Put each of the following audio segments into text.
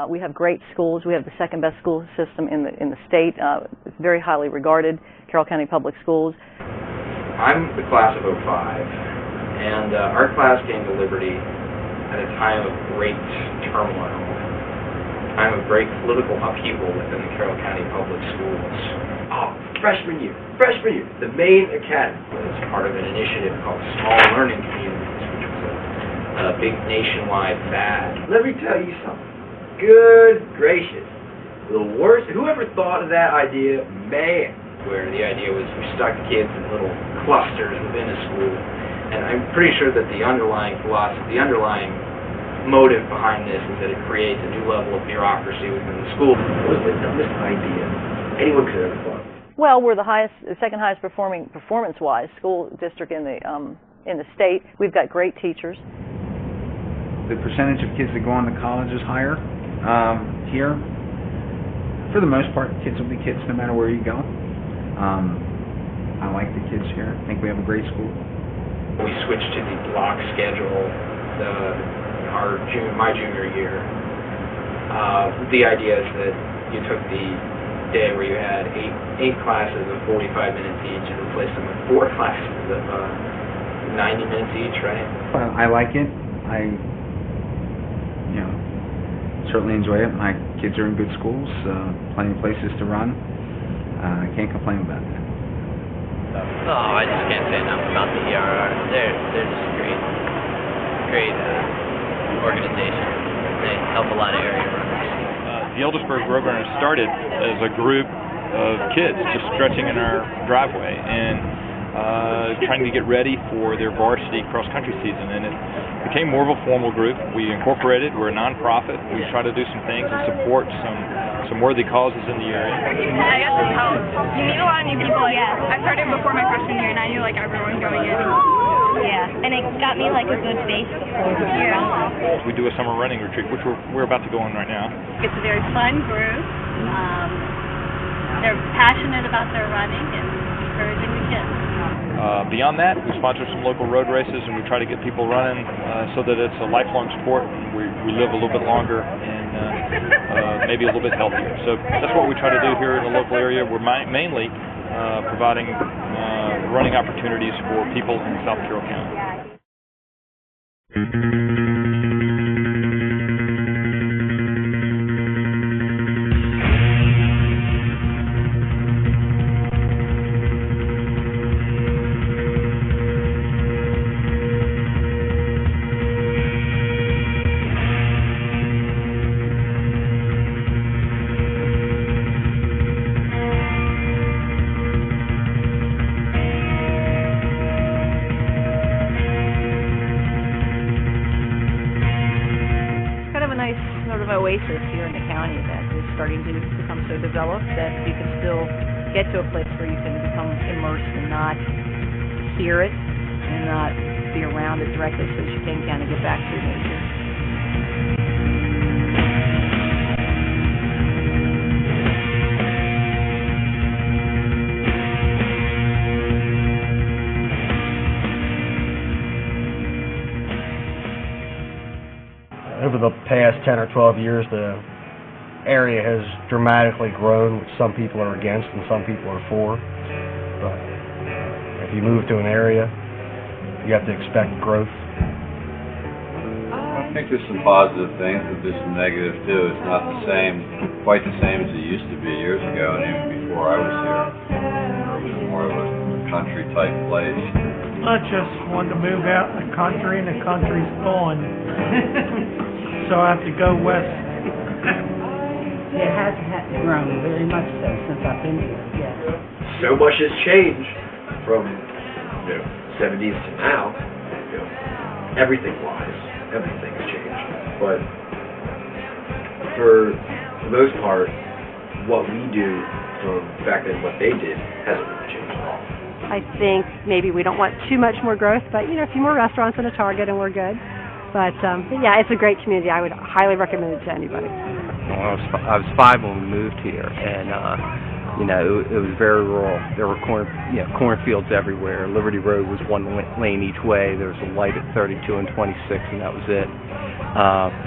We have great schools. We have the second best school system in the state. It's very highly regarded, Carroll County Public Schools. I'm the class of '05, and our class came to Liberty at a time of great turmoil, a time of great political upheaval within the Carroll County Public Schools. Oh, freshman year, the main academy was part of an initiative called Small Learning Communities, which was a big nationwide fad. Let me tell you something. Good gracious. The worst, whoever thought of that idea, man, where the idea was we stuck kids in little clusters within a school. And I'm pretty sure that the underlying philosophy, the underlying motive behind this is that it creates a new level of bureaucracy within the school. It was the dumbest idea anyone could have thought. Well, we're the second highest performing performance-wise school district in the state. We've got great teachers. The percentage of kids that go on to college is higher here. For the most part, kids will be kids no matter where you go. I like the kids here. I think we have a great school. We switched to the block schedule my junior year. The idea is that you took the day where you had eight classes of 45 minutes each and replaced them with 4 classes of 90 minutes each, right? I like it. I certainly enjoy it. My kids are in good schools, plenty of places to run. I can't complain about that. No, I just can't say enough about the ERR. They're just great organization. They help a lot of area runners. The Eldersburg Road Runners started as a group of kids just stretching in our driveway and trying to get ready for their varsity cross-country season, and it became more of a formal group. We incorporated. We're a non-profit. We try to do some things and support some worthy causes in the area. I guess it helps. You meet a lot of new people. Yeah. I started before my freshman year, and I knew everyone going in. Yeah, and it got me a good base before. Yeah. We do a summer running retreat, which we're about to go on right now. It's a very fun group. They're passionate about their running and encouraging the kids. Beyond that, we sponsor some local road races, and we try to get people running so that it's a lifelong sport, and we live a little bit longer and maybe a little bit healthier. So that's what we try to do here in the local area. We're mainly providing running opportunities for people in South Carroll County. Oasis here in the county that is starting to become so developed that you can still get to a place where you can become immersed and not hear it and not be around it directly, so that you can kind of get back to nature. Over the past 10 or 12 years, the area has dramatically grown, which some people are against and some people are for. But if you move to an area, you have to expect growth. I think there's some positive things, but there's some negative too. It's not quite the same as it used to be years ago, and even before I was here. It was more of a country-type place. I just wanted to move out in the country, and the country's gone. So I have to go west. It has grown very much so since I've been here, yes. So much has changed from 70s to now. Everything-wise, everything has changed. But for the most part, what we do from back then, what they did, hasn't really changed at all. I think maybe we don't want too much more growth, but a few more restaurants and a Target and we're good. But yeah, it's a great community. I would highly recommend it to anybody. Well, I was 5 when we moved here, and It was very rural. There were cornfields everywhere. Liberty Road was one lane each way. There was a light at 32 and 26, and that was it.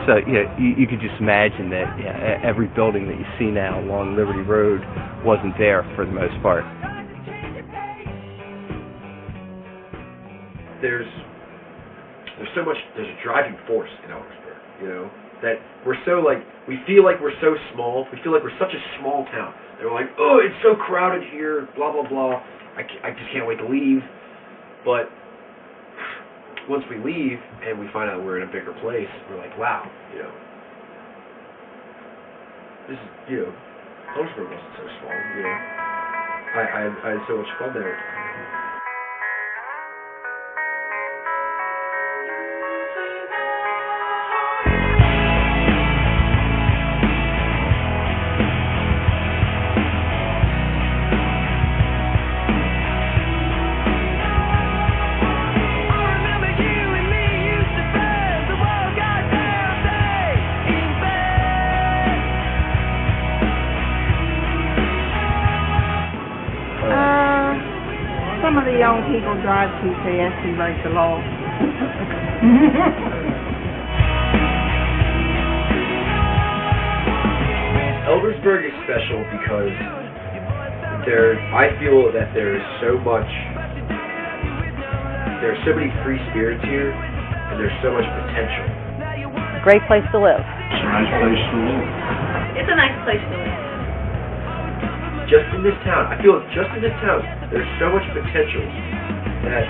So you could just imagine that every building that you see now along Liberty Road wasn't there for the most part. There's a driving force in Eldersburg, that we feel like we're so small. We feel like we're such a small town. They're like, oh, it's so crowded here, blah, blah, blah. I just can't wait to leave. But once we leave and we find out we're in a bigger place, we're like, wow, this is, Eldersburg wasn't so small, I had so much fun there. Some of the young people drive too fast and break the law. Eldersburg is special because I feel that there's so many free spirits here, and there's so much potential. Great place to live. It's a nice place to live. It's a nice place to live. Just in this town, I feel just in this town, there's so much potential that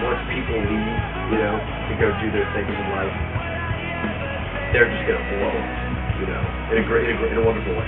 once people leave, to go do their things in life, they're just gonna blow, in a wonderful way,